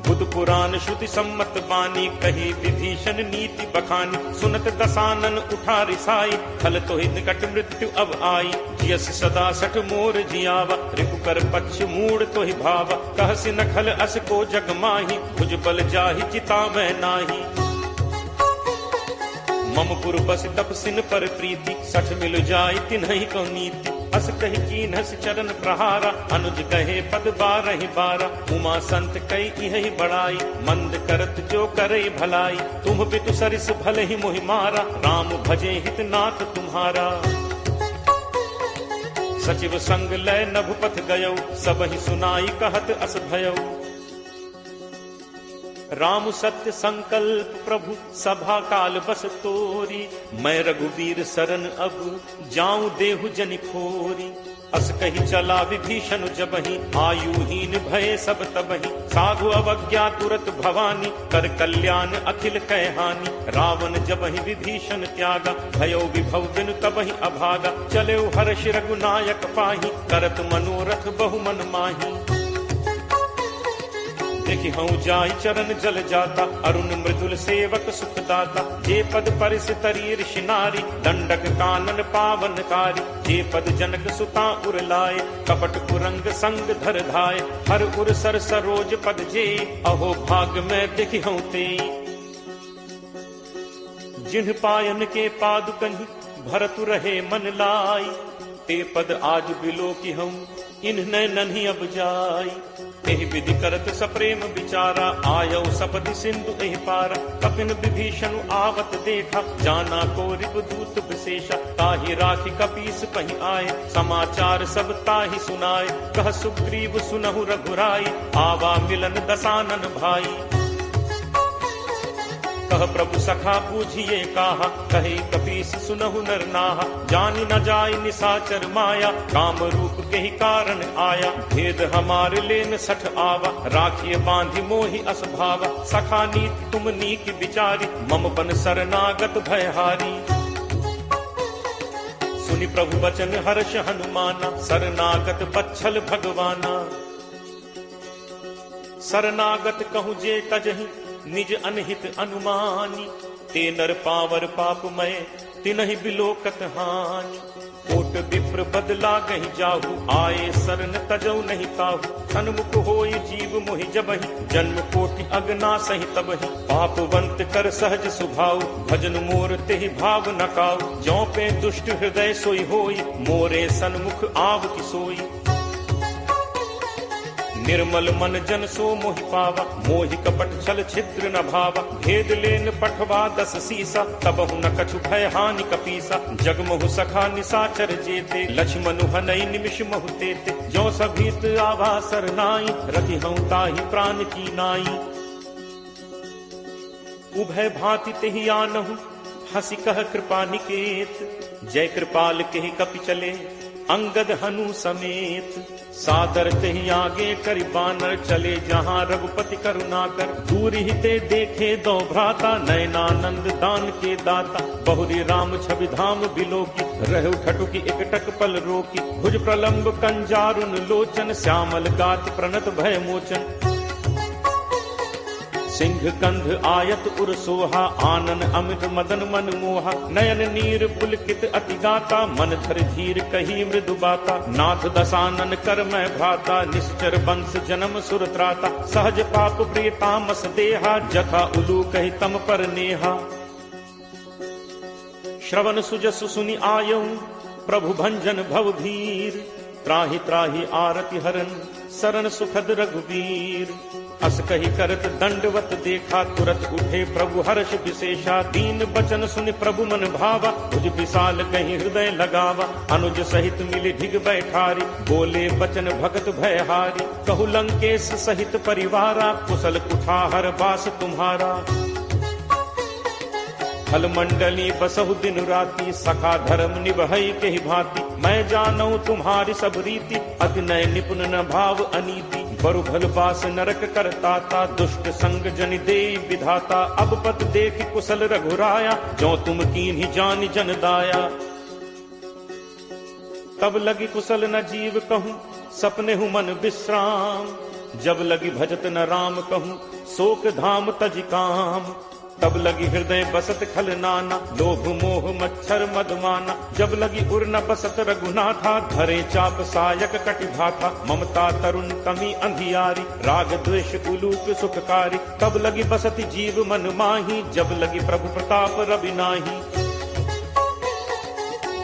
[SPEAKER 2] बुध पुराण श्रुति सम्मत बानी, कही विभीषण नीति बखानी। सुनत दसानन उठा रिसाई, खल तोहि निकट मृत्यु अब आई। जियस सदा सठ मोर जियावा, रिपु कर पक्ष मूड तोहि भावा। कहसि न खल अस को जग माही, भुज बल जाहि चिता मैं नाही। मम पुर बस तपसिन पर प्रीति, सठ मिल जाय तिन्हि को नीति। अस कहि कीन्हस चरण प्रहारा, अनुज कहे पद बारहि बारा। उमा संत कई इहि बड़ाई, मंद करत जो करे भलाई। तुम पितु सरिस भले ही मोहि मारा, राम भजे हित नाथ तुम्हारा। सचिव संग लय नभपथ गयौ, सबहि सुनाई कहत अस भयौ। राम सत्य संकल्प प्रभु, सभा काल बस तोरी। मैं रघुवीर शरण अब, जाऊं देहु जनि खोरी। अस कही चला विभीषण जबहि, आयुहीन भय सब तबहि। साधु अवज्ञा तुरत भवानी, कर कल्याण अखिल कै हानि। रावण जबहि विभीषण त्यागा, भयो विभव बिनु तबहि अभागा। चले हर्ष रघुनायक पाही, करत मनोरथ बहु मन माही। देखि हूँ जाय चरण जल जाता, अरुण मृदुल सेवक सुखदाता। जे पद परिस तरी ऋषि नारी, दंडक कानन पावनकारी। जे पद जनक सुता उर लाए, कपट कुरंग संग धर धाय। हर उर सर सरोज पद जे, अहो भाग में देखि हूँ ते। जिन्ह पायन के पादुकहि, भरतु रहे मन लाई। ते पद आज बिलो की हूँ, इन्ह नन्ही अब जाई। एहि विधि करत सप्रेम विचारा, आयौ सपति सिंधु एहि पारा। कपिन विभीषण आवत देखा, जाना को रिपुदूत विशेषा। ताहि राखी कपीस पहि आए, समाचार सब ताहि सुनाए। कह सुग्रीव सुनहु रघुराई, आवा मिलन दसानन भाई। कह प्रभु सखा पूछिए काहा, कहे कपीस सुनहु नर नाहा। जानि न जाय निसाचर माया, काम रूप के ही कारण आया। भेद हमारे लेन सठ आवा, राखिए बांधि मोहि अस भावा। सखा नीति तुम नीक विचारी, मम बन शरणागत भयहारी। सुनि प्रभु वचन हर्ष हनुमाना, शरणागत बच्छल भगवाना। शरणागत कहूँ जे तजहि, निज अनहित अनुमानी। ते नर पावर पापमय, तिनहि बिलोकत हानि। कोट विप्र बदला गहि जाहु, आए शरण तजौ नहीं ताहु। सन्मुख होय जीव मोहि जबहि, जन्म कोटि अगना सहि तबहि। पापवंत कर सहज सुभाव, भजन मोर तेहि भाव न काऊ। ज्यों पे दुष्ट हृदय सोई होई, मोरे सन्मुख आव की सोई। निर्मल मन जन सो मोहि पावा, मोहि कपट छल छिद्र न भावा। भेद लेन पठवा 10 सीसा, तबहु न कछु भय हानि कपीसा। जगमहु सखा निसाचर जेते, लक्ष्मणु हनई निमिष महु तेते। ज्यों सभीत आवा सरनाई, रति हूँ ताहि प्राण की नाई। उभय भांति तेहि आनहु, हंसी कह कृपा निकेत। जय कृपाल केहि कपि चले, अंगद हनु समेत। सादर तेहि आगे करि बानर चले, जहाँ रघुपति करुणाकर। दूर ही ते देखे दो भ्राता, नयनानंद दान के दाता। बहुरी राम छवि धाम बिलोकी, रहु ठटुकी एकटक पल रोकी। भुज प्रलंब कंजारुन लोचन, श्यामल गात प्रणत भय मोचन। सिंह कंध आयत उर सोहा, आनन अमित मदन मन मोहा। नयन नीर पुलकित अति गाता, मन धर धीर कही मृदु बाता। नाथ दसानन कर मैं भ्राता, निश्चर वंश जन्म सुर त्राता। सहज पाप प्रिय तामस देहा, जथा उलू कहि तम पर नेहा। श्रवण सुजसु सुनि आयऊ, प्रभु भंजन भव भीर। त्राहि त्राहि आरति हरन, शरण सुखद रघुवीर। अस कही करत दंडवत देखा, तुरत उठे प्रभु हर्ष विशेषा। दीन बचन सुन प्रभु मन भावा, भुज विशाल कहीं हृदय लगावा। अनुज सहित मिली ढिग बैठारी, बोले बचन भगत भयहारी। कहु लंकेश सहित परिवारा, कुशल कुठार बास तुम्हारा। फल मंडली बसहु दिन राति, सखा धर्म निभई के भांति। मैं जानऊ तुम्हारी सब रीति, अति नय निपुण न भाव अनीति। बरु भल बास नरक करताता, दुष्ट संग जन दे विधाता। अब पत देख कुशल रघुराया, जो तुम कीन्ही जान जन दाया। तब लगी कुशल न जीव कहूँ, सपने हूँ मन विश्राम। जब लगी भजत न राम कहूँ, शोक धाम तज काम। तब लगी हृदय बसत खल नाना, लोभ मोह मच्छर मदमाना। जब लगी उर न बसत रघुनाथा, धरे चाप सायक कटिभाथा। ममता तरुण कमी अंधियारी, राग द्वेष उलूक सुखकारी। तब लगी बसत जीव मन माही, जब लगी प्रभु प्रताप रवि नाही।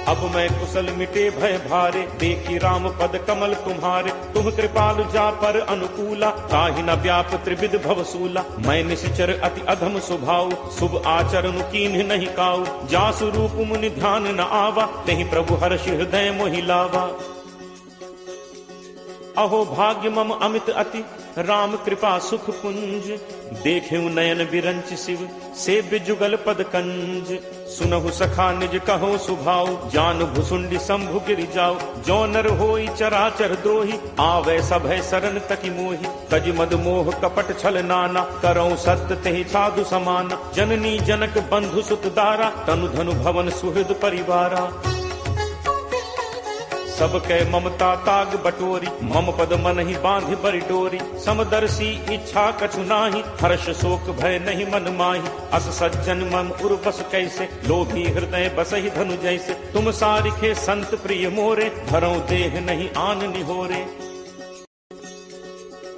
[SPEAKER 2] अब मैं कुशल मिटे भय भारे, देखी राम पद कमल तुम्हारे। तुम कृपालु जा पर अनुकूला, ताहि न व्याप त्रिविध भवसूला। मैं निश्चर अति अधम स्वभाव, शुभ आचरण कीन्ह नहीं काऊ। जासु रूप मुनि ध्यान न आवा, नहीं प्रभु हर्ष हृदय मोहि लावा। अहो भाग्य मम अमित अति, राम कृपा सुख पुंज। देखेऊ नयन बिरंच शिव, सेव्य जुगल पद कंज। सुनहु सखा निज कहो सुभाव, जान भुसुंडी शंभु गिरि जाओ। जो नर होई चराचर द्रोही, आवे सभय शरण तकी मोहि। तज मद मोह कपट छल नाना, करऊं सत्य तेहि साधु समाना। जननी जनक बंधु सुत दारा, तनु धनु भवन सुहृद परिवारा। सब कै ममता ताग बटोरी, मम पद मन ही बांध बरि डोरी। समदर्शी इच्छा कछु नाही, हर्ष शोक भय नहीं मन माही। अस सज्जन मम उर बस कैसे, लोभी हृदय बसहि धनु जैसे। तुम सारिखे संत प्रिय मोरे, धरऊं देह नहीं आन निहोरे।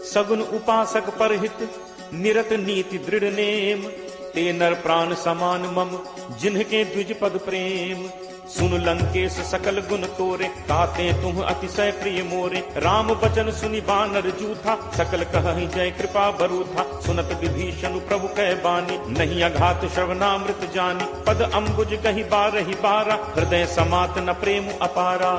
[SPEAKER 2] सगुन उपासक परहित, निरत नीति दृढ़ नेम। ते नर प्राण समान मम, जिन्हके द्विज पद प्रेम। सुन लंकेश सकल गुण तोरे, ताते तुम अतिशय प्रिय मोरे। राम बचन सुनि बानर जूथा, सकल कहहि जय कृपा बरूथा। सुनत विभीषण प्रभु कह बानी, नहीं अघात श्रवणामृत जानी। पद अम्बुज कहि बारहि बारा, हृदय समात न प्रेम अपारा।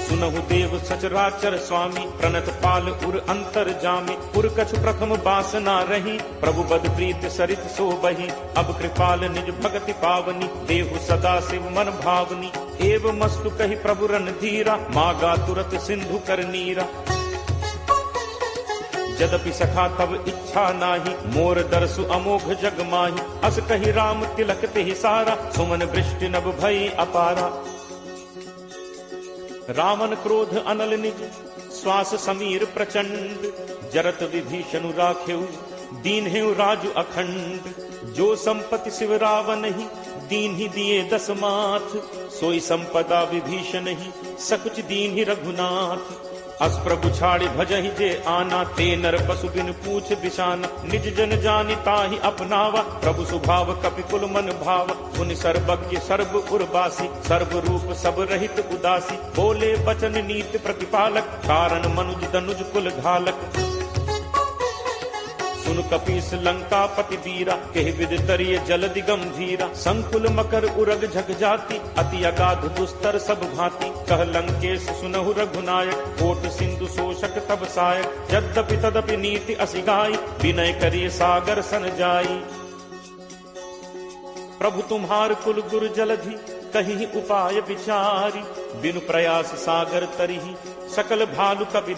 [SPEAKER 2] सुनहु देव सचराचर स्वामी, प्रणत पाल उर अंतर जामी। उर कछु प्रथम बासना रही, प्रभु बद प्रीत सरित सो बही। अब कृपाल निज भगति पावनी, देहु सदा शिव मन भावनी। एव मस्तु कहि प्रभु रन धीरा, मागा तुरत सिंधु कर नीरा। यद्यपि सखा तब इच्छा नाही, मोर दर्शु अमोघ जग माही। अस कहि राम तिलक तेहि सारा, सुमन वृष्टि नभ भई अपारा। रावण क्रोध अनल निज, श्वास समीर प्रचंड। जरत विभीषण राखेऊ, दीन हेउ राजु अखंड। जो संपत्ति शिव रावण ही, दीन ही दिए 10 माथ। सोई संपदा विभीषण ही, सकुच दीन ही रघुनाथ। अस प्रभु छाड़ी भजहि जे आना, ते नर पशु बिन पूछ बिशाना। निज जन जानि ताहि अपनावा, प्रभु स्वभाव कपि कुल मन भाव। पुनि सर्वज्ञ सर्व उर्वासी, सर्व रूप सब रहित उदासी। बोले बचन नीति प्रतिपालक, कारण मनुज तनुज कुल घालक। सुन कपीस लंका पति वीरा, कहि विद तरिय जलदि गंभीरा। संकुल मकर उरग झग जाति, अति अगाध दुस्तर सब भांति। कह लंकेश सुनहु रघुनायक, कोट सिंधु शोषक तब सायक। यद्यपि तदपि नीति असिगाई, विनय करिय सागर सन जाई। प्रभु तुम्हार कुल गुरु जलधि, कहीं उपाय विचारी। बिनु प्रयास सागर तरिहि, सकल भालु कपि